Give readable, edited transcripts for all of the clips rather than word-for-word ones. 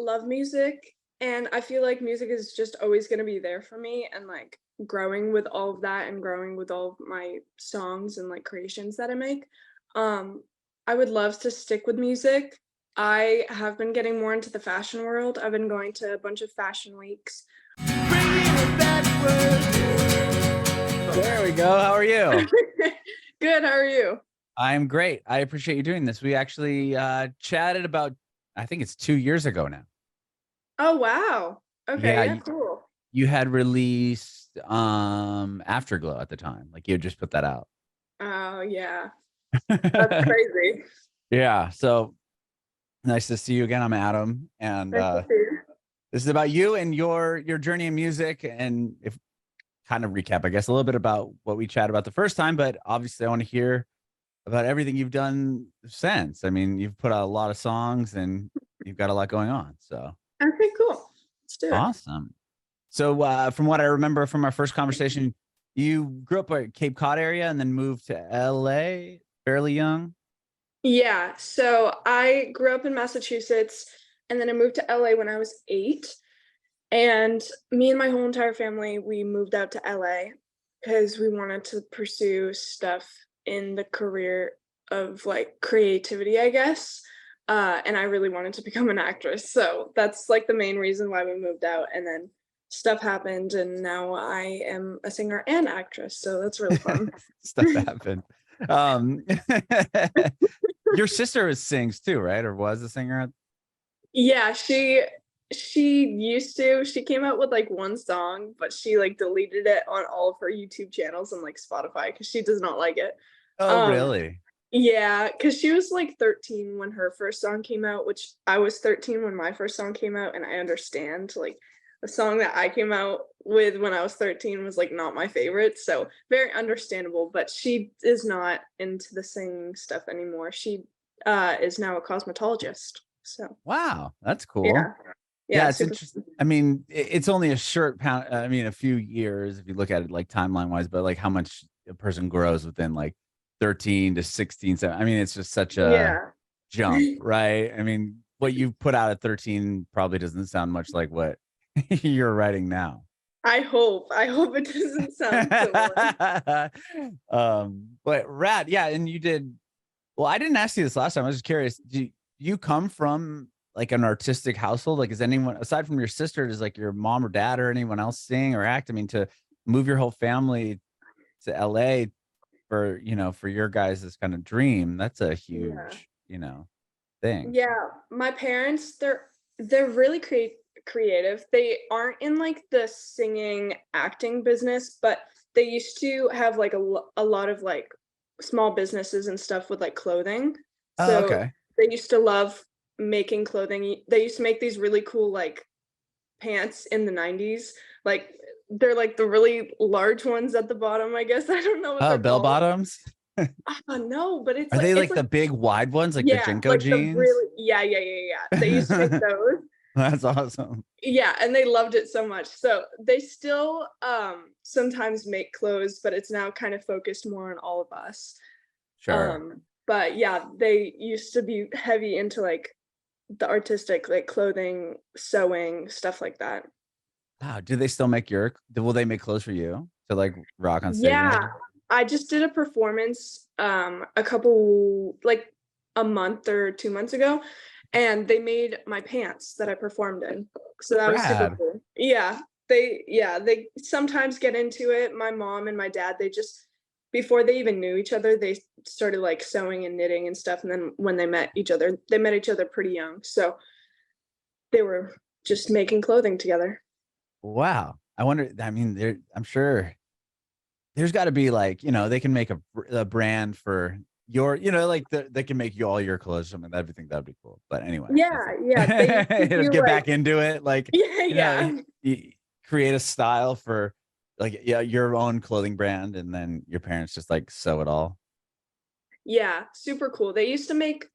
love music, and I feel like music is just always gonna be there for me, and, like, growing with all of that and growing with all of my songs and, like, creations that I make, um, I would love to stick with music. I have been getting more into the fashion world. I've been going to a bunch of fashion weeks. There we go. How are you? Good, how are you? I'm great. I appreciate you doing this. We actually chatted about, I think it's 2 years ago now. Oh, wow. Okay, Yeah, yeah, cool. you had released Afterglow at the time. Like you had just put that out. Oh, yeah. That's crazy. Yeah. So nice to see you again. I'm Adam. And Nice to see you. this is about you and your journey in music. And if kind of recap, I guess, a little bit about what we chatted about the first time, but obviously I want to hear about everything you've done since. I mean, you've put out a lot of songs and you've got a lot going on. So Okay, cool. Let's do it. awesome. So from what I remember from our first conversation, you grew up at Cape Cod area and then moved to LA fairly young. Yeah, so I grew up in Massachusetts, and then I moved to LA when I was 8, and me and my whole entire family, we moved out to LA because we wanted to pursue stuff in the career of, like, creativity, I guess, and I really wanted to become an actress, so that's, like, the main reason why we moved out, and then stuff happened, and now I am a singer and actress, so that's really fun. Stuff happened. Um, your sister sings too, right? Or was a singer? Yeah, she used to. She came out with, like, 1 song, but she, like, deleted it on all of her YouTube channels and, like, Spotify because she does not like it. Oh, Um, really? yeah, because she was, like, 13 when her first song came out, which I was 13 when my first song came out, and I understand, like, the song that I came out with when I was 13 was, like, not my favorite, so very understandable, but she is not into the singing stuff anymore. She, is now a cosmetologist, so Wow, that's cool. yeah. Yeah, Yeah, it's super. interesting. I mean, it's only a short pound. I mean, a few years if you look at it like timeline wise, but like how much a person grows within like 13 to 16. So, I mean, it's just such a Yeah. jump, right? I mean, what you put out at 13 probably doesn't sound much like what you're writing now. I hope it doesn't sound similar. But rad, yeah. And you did well. I didn't ask you this last time. I was just curious. Do you come from like an artistic household? Like, is anyone aside from your sister, does like your mom or dad or anyone else sing or act? I mean, to move your whole family to LA for for your guys' kind of dream, that's a Yeah. huge thing. Yeah, my parents, they're really creative. They aren't in, like, the singing, acting business, but they used to have, like, a lot of, like, small businesses and stuff with, like, clothing. Oh, So, okay. they used to love making clothing. They used to make these really cool, like, pants in the '90s. Like, they're, like, the really large ones at the bottom, I guess. I don't know what Oh, they're bell called. bottoms. No, but Are they it's like like the big wide ones, like the yeah, Jinko like the jeans? really yeah. They used to make those. That's awesome. Yeah, and they loved it so much. So they still, sometimes make clothes, but it's now kind of focused more on all of us. Sure. But yeah, they used to be heavy into, like, the artistic, like, clothing, sewing, stuff like that. Wow, do they still make will they make clothes for you to, like, rock on stage and Yeah, everything? I just did a performance, a couple like, a month or 2 months ago, and they made my pants that I performed in, so that was super Rad. cool. Yeah, they sometimes get into it. My mom and my dad, they just before they even knew each other, they started, like, sewing and knitting and stuff, and then when they met each other pretty young, so they were just making clothing together. Wow. I wonder I mean, I'm sure there's gotta be, like, they can make a brand for your like, they can make you all your clothes or something. I think that'd be cool. But anyway, that's Yeah, they used to do, get like back into it, like, yeah, you know, yeah. y create a style for, like, yeah, your own clothing brand, and then your parents just, like, sew it all. Yeah, super cool. They used to make,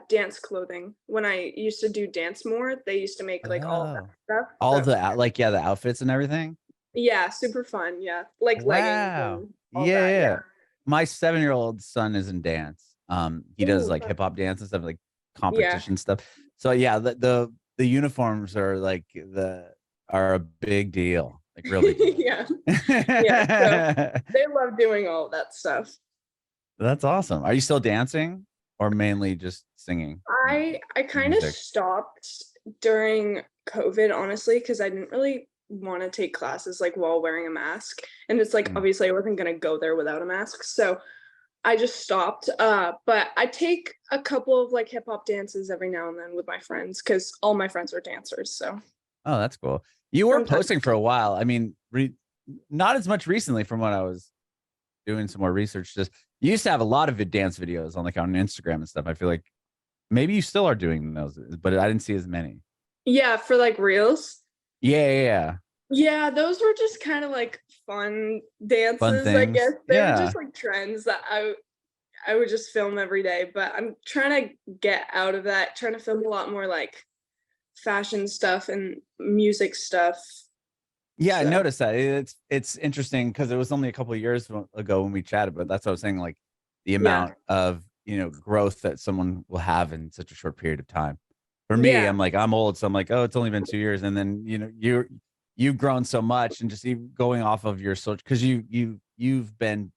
dance clothing when I used to do dance more, they used to make, like, all of that Oh. stuff, All so the out like, yeah, the outfits and everything? yeah, super fun, yeah, like leggings Wow. and all Yeah, that, yeah. yeah. My 7-year-old son is in dance. He does, Ooh, like, fun. hip hop dance and stuff, like, Yeah, competition stuff. So, yeah, the the uniforms are like are a big deal, like real big deal. Yeah. Yeah. So they love doing all that stuff. That's awesome. Are you still dancing or mainly just singing I kind of music? stopped during COVID, honestly, because I didn't really want to take classes like while wearing a mask. And it's like Mm. obviously I wasn't gonna go there without a mask. So I just stopped. But I take a couple of like hip hop dances every now and then with my friends because all my friends are dancers. So Oh, that's cool. You were sometimes, posting for a while. I mean, not as much recently from what I was doing some more research. Just you used to have a lot of dance videos on like on Instagram and stuff. I feel like maybe you still are doing those, but I didn't see as many. yeah, for like reels. Yeah. Yeah, those were just kind of like fun Fun dances, I guess. things. They were Yeah. just like trends that I would just film every day, but I'm trying to get out of that, trying to film a lot more like fashion stuff and music stuff. Yeah, I So, noticed that. It's interesting because it was only a couple of years ago when we chatted, but that's what I was saying. Like the yeah. amount of growth that someone will have in such a short period of time. For me, Yeah. I'm like I'm old, so I'm like, oh, it's only been 2 years, and then you've grown so much, and just even going off of your social because you've been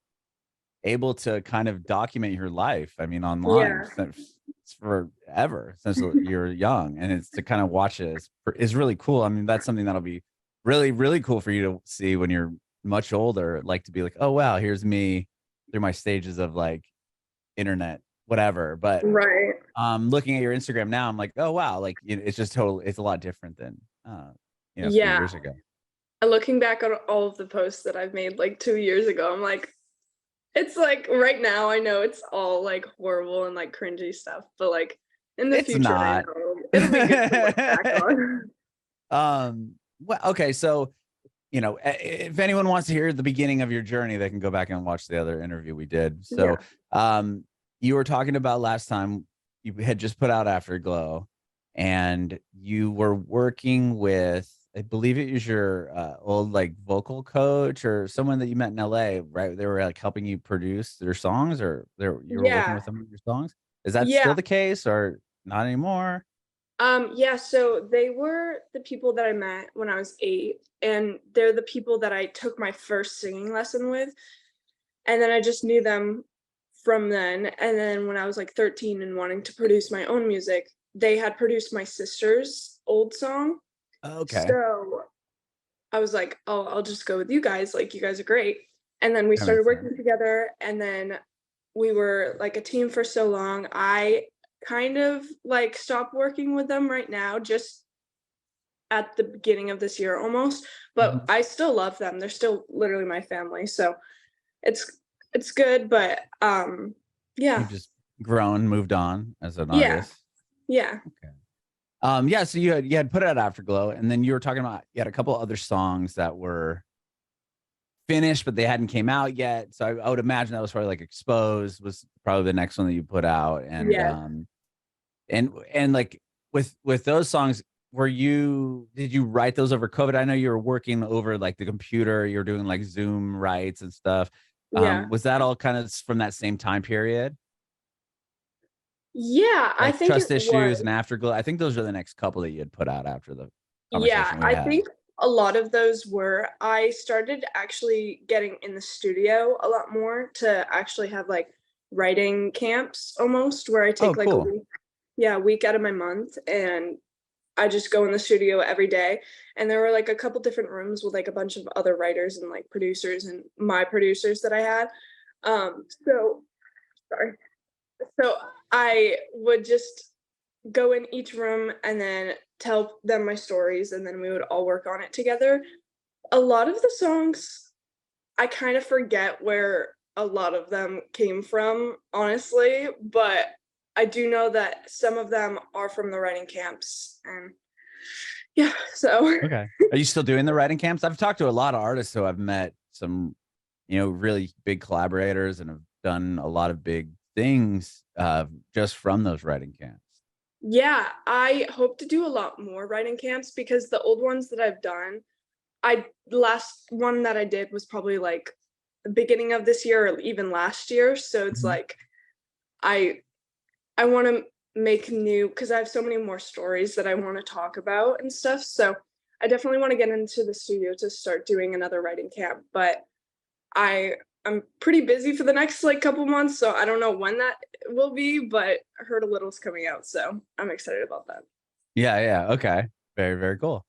able to kind of document your life. I mean, online Yeah. since forever since you're young, and it's to kind of watch it is really cool. I mean, that's something that'll be really really cool for you to see when you're much older. Like to be like, oh wow, here's me through my stages of like internet, whatever. But Right. looking at your Instagram now, I'm like, oh wow, like it's just total. It's a lot different than a few Yeah. years ago. And looking back on all of the posts that I've made like 2 years ago, I'm like, it's like right now I know it's all like horrible and like cringy stuff, but like in the It's future I not. know it'll be good to look back on. Well, okay, so if anyone wants to hear the beginning of your journey, they can go back and watch the other interview we did. So, Yeah. you were talking about last time you had just put out Afterglow, and you were working with, I believe it was your old like vocal coach or someone that you met in LA, right? They were like helping you produce their songs, or you were working Yeah. with them on your songs. Is that Yeah. still the case, or not anymore? Yeah, so they were the people that I met when I was 8, and they're the people that I took my first singing lesson with, and then I just knew them from then, and then when I was, like, 13 and wanting to produce my own music, they had produced my sister's old song, Okay, so I was like, "Oh, I'll just go with you guys, like, you guys are great," and then we that started makes sense. working together, and then we were, like, a team for so long. I kind of, like, stopped working with them right now, just at the beginning of this year almost, but Mhm. I still love them. They're still literally my family, so it's it's good, but, yeah. You've just grown, moved on as an Yeah, artist. yeah. Okay. Yeah, so you had put out Afterglow, and then you were talking about you had a couple other songs that were finished, but they hadn't came out yet. So I would imagine that was probably like Exposed was probably the next one that you put out. And Yes. and like with those songs, did you write those over COVID? I know you were working over like the computer, you're doing like Zoom writes and stuff. Yeah. Was that all kind of from that same time period? Yeah, I Like think it Trust Issues was. and Afterglow. I think those are the next couple that you had put out after the Yeah, conversation we I had. think a lot of those were. I started actually getting in the studio a lot more to actually have, like, writing camps almost where I Oh, take, like, a cool. week, yeah, a week out of my month, and I just go in the studio every day, and there were, like, a couple different rooms with, like, a bunch of other writers and, like, producers and my producers that I had. So sorry. So I would just go in each room and then tell them my stories, and then we would all work on it together. A lot of the songs, I kind of forget where a lot of them came from, honestly, but I do know that some of them are from the writing camps, and yeah, so Okay. Are you still doing the writing camps? I've talked to a lot of artists who I've met some, really big collaborators and have done a lot of big things just from those writing camps. yeah, I hope to do a lot more writing camps because the old ones that I've done, I last one that I did was probably like the beginning of this year or even last year. So it's Mhm. like I I want to. make new, because I have so many more stories that I want to talk about and stuff. So I definitely want to get into the studio to start doing another writing camp. But I I'm pretty busy for the next like couple months, so I don't know when that will be, but I heard a little's coming out, so I'm excited about that. Yeah, yeah. Okay. Very, very cool.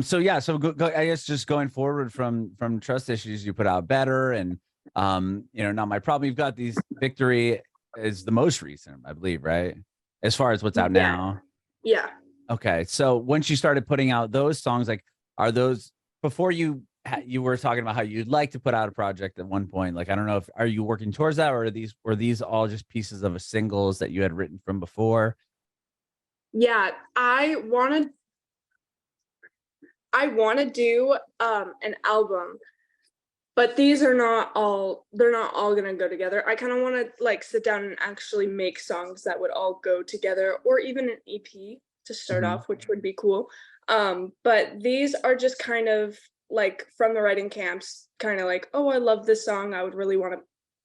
So yeah, so I guess just going forward from trust issues, you put out better and not my problem. You've got these victory is the most recent, I believe, right? As far as what's out Yeah. now. Yeah. Okay. So once you started putting out those songs, like are those before you were talking about how you'd like to put out a project at one point? Like I don't know if are you working towards that or are these were these all just pieces of a singles that you had written from before? Yeah, I wanna do, an album, but they're not all gonna go together. I kinda wanna, like, sit down and actually make songs that would all go together, or even an EP to start Mhm. off, which would be cool. But these are just kind of, like, from the writing camps, kinda like, "Oh, I love this song, I would really wanna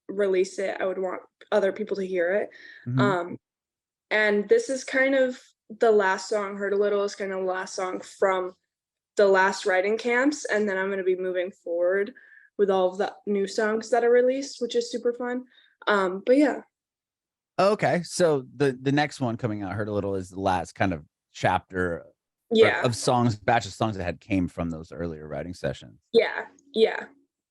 release it, I would want other people to hear it." Mhm. Um, and this is kind of the last song, "Hurt a Little" is kinda the last song from the last writing camps, and then I'm gonna be moving forward with all of the new songs that are released, which is super fun. But yeah. Okay, so the next one coming out, "Hurt a Little," is the last kind of chapter or Yeah. of songs, batch of songs that had came from those earlier writing sessions. Yeah. Yeah.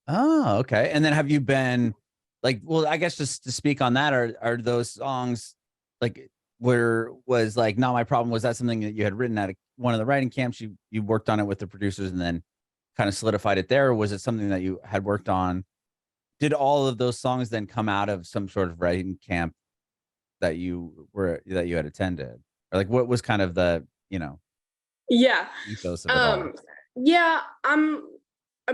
Oh, okay. And then have you been like, well, I guess just to speak on that, are those songs like where was like not my problem? Was that something that you had written at one of the writing camps? You worked on it with the producers and then kind of solidified it there, or was it something that you had worked on? Did all of those songs then come out of some sort of writing camp that you had attended? Or like what was kind of the, Yeah. ethos of it all? Um, yeah, I'm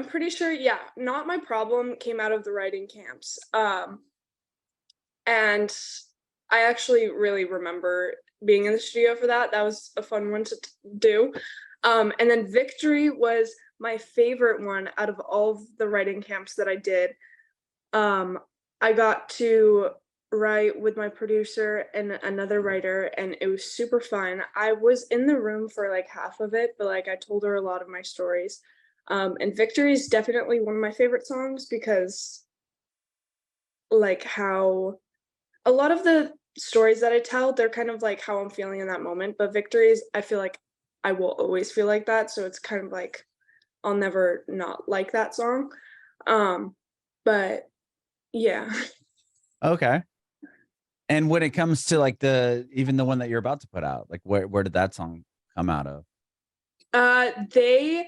pretty sure, yeah, Not My Problem came out of the writing camps. And I actually really remember being in the studio for that. That was a fun one to do. And then Victory was my favorite one out of all of the writing camps that I did. Um, I got to write with my producer and another writer, and it was super fun. I was in the room for like half of it, but like I told her a lot of my stories. And Victory is definitely one of my favorite songs because like how a lot of the stories that I tell, they're kind of like how I'm feeling in that moment, but victories, I feel like I will always feel like that, so it's kind of like I'll never not like that song. Um, but yeah. Okay. And when it comes to like even the one that you're about to put out, like where did that song come out of? They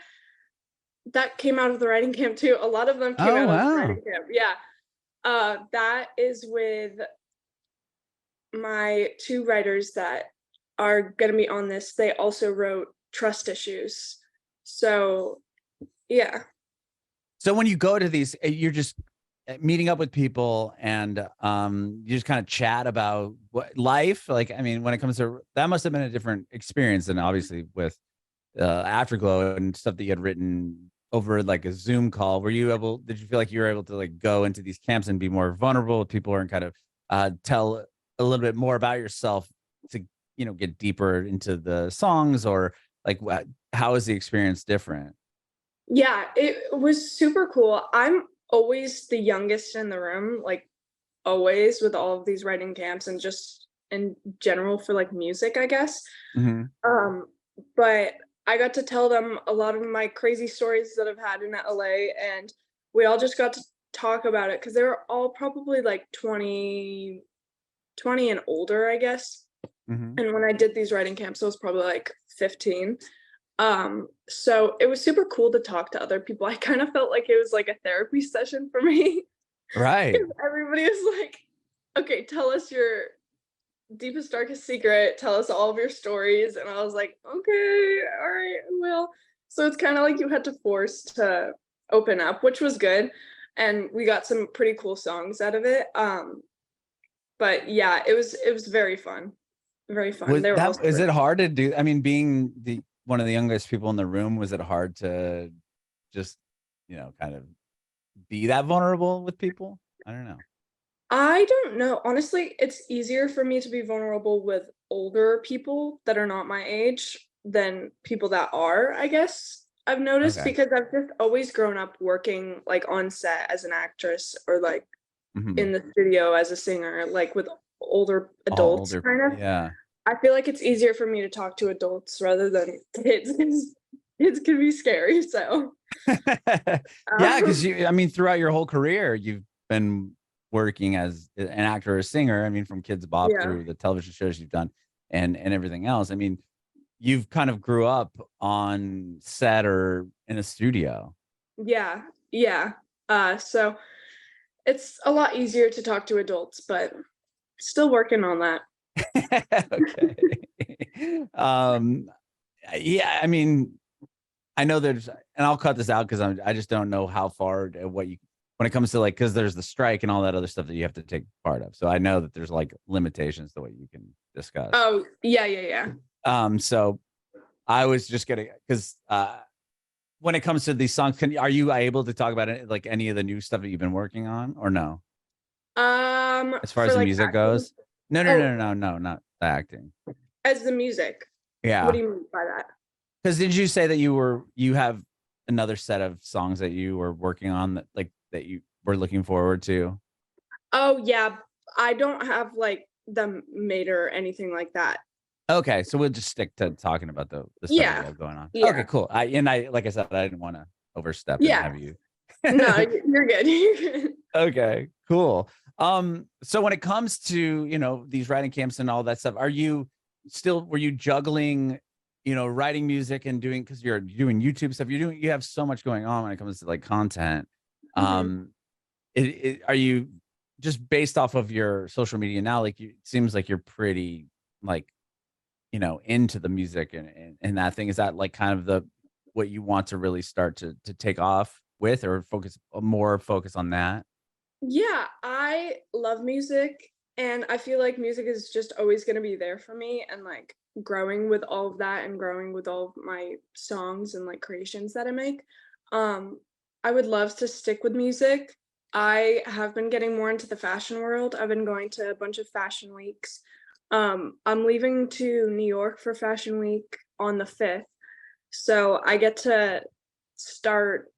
that came out of the writing camp too. A lot of them came Oh out of the wow. writing camp. Yeah. That is with my 2 writers that are gonna be on this. They also wrote Trust Issues. So, yeah. So when you go to these, you're just meeting up with people and you just kind of chat about what life like. I mean, when it comes to that must have been a different experience than obviously with Afterglow and stuff that you had written over like a Zoom call. Did you feel like you were able to like go into these camps and be more vulnerable with people and kind of tell a little bit more about yourself to, get deeper into the songs or like how is the experience different? Yeah, it was super cool. I'm always the youngest in the room, like, always with all of these writing camps and just in general for, like, music, I guess. Hmm. Um, but I got to tell them a lot of my crazy stories that I've had in LA, and we all just got to talk about it because they were all probably, like, 20 and older, I guess. Hmm. And when I did these writing camps, I was probably, like, 15. So it was super cool to talk to other people. I kind of felt like it was like a therapy session for me Right. because everybody was like, "Okay, tell us your deepest, darkest secret. Tell us all of your stories." And I was like, "Okay, all right, I will." So it's kind of like you had to force to open up, which was good. And we got some pretty cool songs out of it. But yeah, it was very fun. Very fun. Was They were all that is super it nice. hard to do? I mean, being the one of the youngest people in the room, was it hard to just, kind of be that vulnerable with people? I don't know. I don't know. Honestly, it's easier for me to be vulnerable with older people that are not my age than people that are, I guess I've noticed, Okay. because I've just always grown up working, like, on set as an actress or, like, Hmm. in the studio as a singer, like, with older All adults, older. kind of. Yeah. I feel like it's easier for me to talk to adults rather than kids, 'cause kids can be scary, so, Yeah, because um I mean, throughout your whole career, you've been working as an actor or a singer. I mean, from Kids Bop yeah. through the television shows you've done and everything else. I mean, you've kind of grew up on set or in a studio. Yeah, yeah. So it's a lot easier to talk to adults, but still working on that. Okay. Um, yeah, I mean, I know there's, and I'll cut this out because I just don't know how far what you when it comes to like because there's the strike and all that other stuff that you have to take part of. So I know that there's like limitations to what you can discuss. Oh, yeah, yeah, yeah. So I was just getting because when it comes to these songs, are you able to talk about it, like any of the new stuff that you've been working on or no? As far as For, the like, music acting? goes? No, no, Oh, no, no, no, not the acting. as the music. What do Yeah. you mean by that? Because did you say that you have another set of songs that you were working on that like that you were looking forward to? Oh, yeah, I don't have, like, them made or anything like that. Okay, so we'll just stick to talking about the stuff that you Yeah. have going on. Okay, Yeah. cool. I like I said, I didn't want to overstep and Yeah. have you. No, you're good. You're good. Okay, cool. So when it comes to, these writing camps and all that stuff, were you juggling, writing music and doing because you're doing YouTube stuff, you have so much going on when it comes to like content. Mhm. Um, are you just based off of your social media now, like it seems like you're pretty like, into the music and that thing. Is that like kind of the what you want to really start to take off with or focus on that? Yeah, I love music, and I feel like music is just always gonna be there for me, and, like, growing with all of that and growing with all of my songs and, like, creations that I make. Um, I would love to stick with music. I have been getting more into the fashion world. I've been going to a bunch of fashion weeks. I'm leaving to New York for Fashion Week on the 5th, so I get to start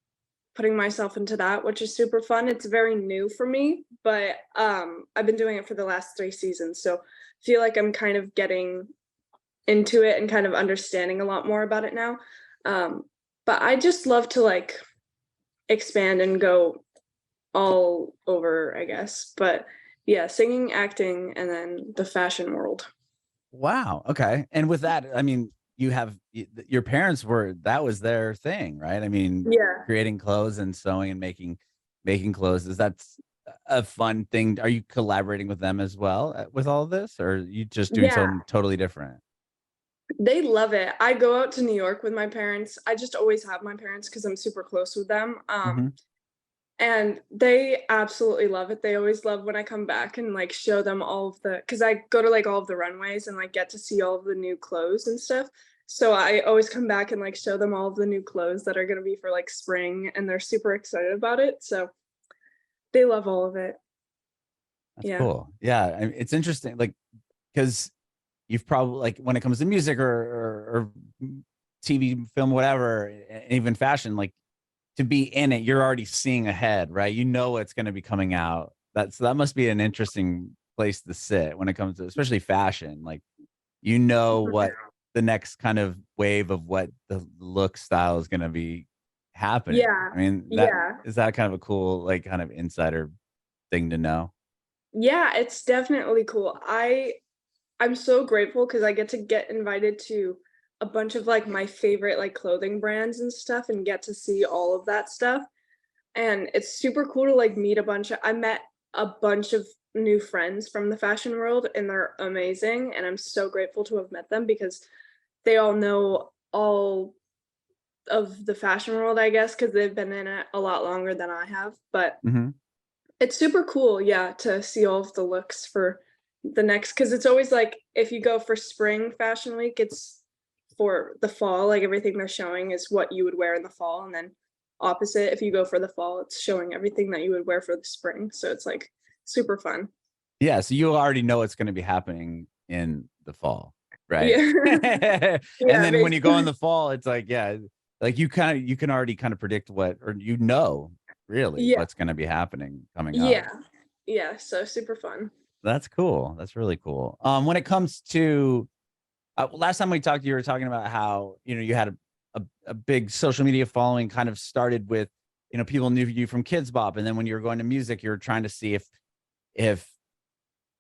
putting myself into that, which is super fun. It's very new for me, but I've been doing it for the last 3 seasons, so I feel like I'm kind of getting into it and kind of understanding a lot more about it now. Um, but I just love to, like, expand and go all over, I guess. But yeah, singing, acting, and then the fashion world. Wow. Okay. And with that, I mean, your parents that was their thing, right? I mean, Yeah. creating clothes and sewing and making clothes. Is that a fun thing? Are you collaborating with them as well with all of this, or are you just doing Yeah, something totally different? they love it. I go out to New York with my parents. I just always have my parents because 'cause I'm super close with them. Hmm. And they absolutely love it. They always love when I come back and, like, show them all of the, because I go to, like, all of the runways and, like, get to see all of the new clothes and stuff. So I always come back and, like, show them all of the new clothes that are gonna be for, like, spring, and they're super excited about it, so they love all of it. That's Yeah. cool. Yeah, it's interesting, like because you've probably like when it comes to music or TV, film, whatever, even fashion, like to be in it, you're already seeing ahead, right? You know what's going to be coming out. That must be an interesting place to sit when it comes to especially fashion. Like what the next kind of wave of what the look style is going to be happening. Yeah. I mean, Yeah. that kind of a cool like kind of insider thing to know. Yeah, it's definitely cool. I'm so grateful because I get invited to a bunch of, like, my favorite, like, clothing brands and stuff and get to see all of that stuff. And it's super cool to, like, meet I met a bunch of new friends from the fashion world, and they're amazing, and I'm so grateful to have met them because they all know all of the fashion world, I guess, because 'cause they've been in it a lot longer than I have. But Hmm. it's super cool, yeah, to see all of the looks for the next, because it's always like if you go for spring fashion week, it's for the fall, like, everything they're showing is what you would wear in the fall, and then opposite, if you go for the fall, it's showing everything that you would wear for the spring, so it's, like, super fun. Yeah, so you already know what's going to be happening in the fall, right? Yeah. And Yeah, then when you go in basically. the fall, it's like, yeah, like you can already kind of predict what, or really Yeah. what's going to be happening coming up. Yeah. Yeah, so super fun. That's cool. That's really cool. When it comes to last time we talked, you were talking about how, you had a big social media following, kind of started with, people knew you from Kids Bop. And then when you were going to music, you were trying to see if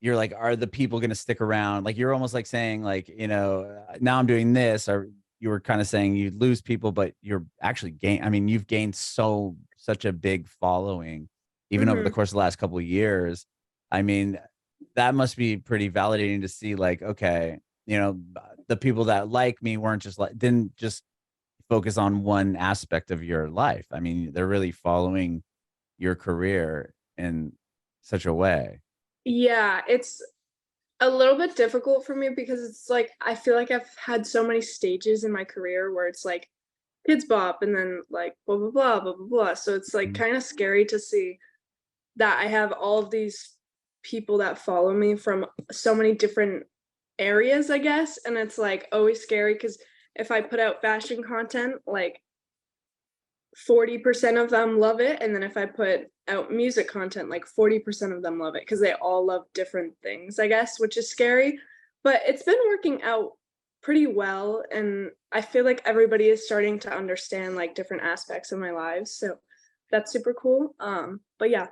you're like, are the people going to stick around? Like, you're almost like saying like, now I'm doing this, or you were kind of saying you lose people, but you're actually I mean, you've gained such a big following, even over the Mhm. course of the last couple of years. I mean, that must be pretty validating to see, like, okay, the people that like me didn't just focus on one aspect of your life. I mean, they're really following your career in such a way. Yeah, it's a little bit difficult for me because it's like I feel like I've had so many stages in my career where it's like Kids Bop and then like blah blah blah blah blah blah. So it's like Mhm. kind of scary to see that I have all of these people that follow me from so many different areas, I guess. And it's like always scary because if I put out fashion content, like 40% of them love it. And then if I put out music content, like 40% of them love it because they all love different things, I guess, which is scary. But it's been working out pretty well. And I feel like everybody is starting to understand like different aspects of my lives. So that's super cool. But yeah,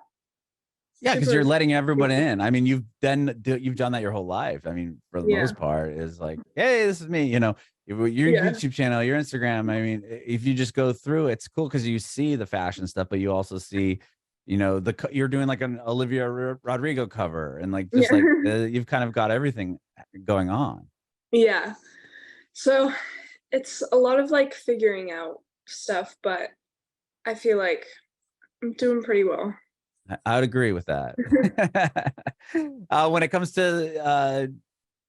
Yeah, because you're super, letting everyone in. I mean, you've done that your whole life. I mean, for the yeah, most part, is like, hey, this is me. Your yeah, YouTube channel, your Instagram. I mean, if you just go through, it's cool because you see the fashion stuff, but you also see, you're doing like an Olivia Rodrigo cover, and like just like yeah, you've kind of got everything going on. yeah. So it's a lot of like figuring out stuff, but I feel like I'm doing pretty well. I would agree with that. When it comes to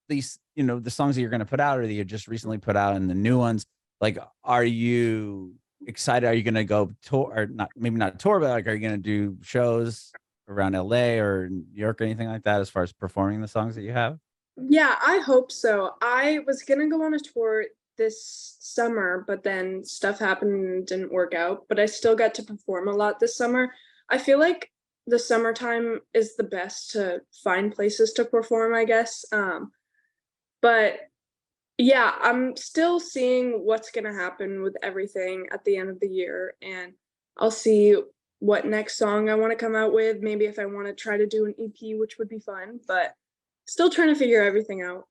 these, the songs that you're going to put out, or that you just recently put out, and the new ones, like, are you excited? Are you going to go tour, or not, maybe not tour, but like, are you going to do shows around LA or New York or anything like that, as far as performing the songs that you have? Yeah, I hope so. I was gonna go on a tour this summer, but then stuff happened and didn't work out, but I still got to perform a lot this summer. I feel like the summertime is the best to find places to perform, I guess. But yeah, I'm still seeing what's gonna happen with everything at the end of the year, and I'll see what next song I wanna come out with, maybe if I wanna try to do an EP, which would be fun, but still trying to figure everything out.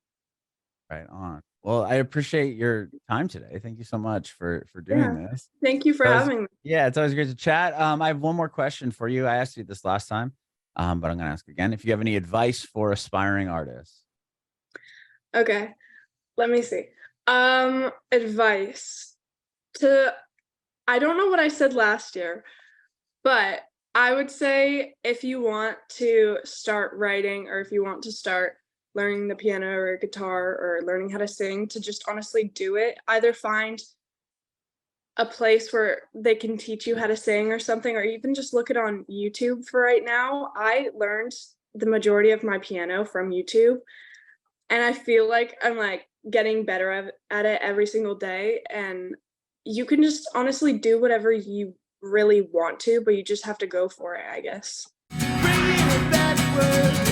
Right on. Well, I appreciate your time today. Thank you so much for doing Yeah. this. Thank you for That was, having me. yeah, it's always great to chat. I have one more question for you. I asked you this last time, but I'm going to ask again. If you have any advice for aspiring artists. Okay, let me see. Advice to I don't know what I said last year, but I would say if you want to start writing or if you want to start learning the piano or guitar or learning how to sing, to just honestly do it. Either find a place where they can teach you how to sing or something, or even just look it on YouTube for right now. I learned the majority of my piano from YouTube, and I feel like I'm, like, getting better at it every single day, and you can just honestly do whatever you really want to, but you just have to go for it, I guess. Bringing it backward.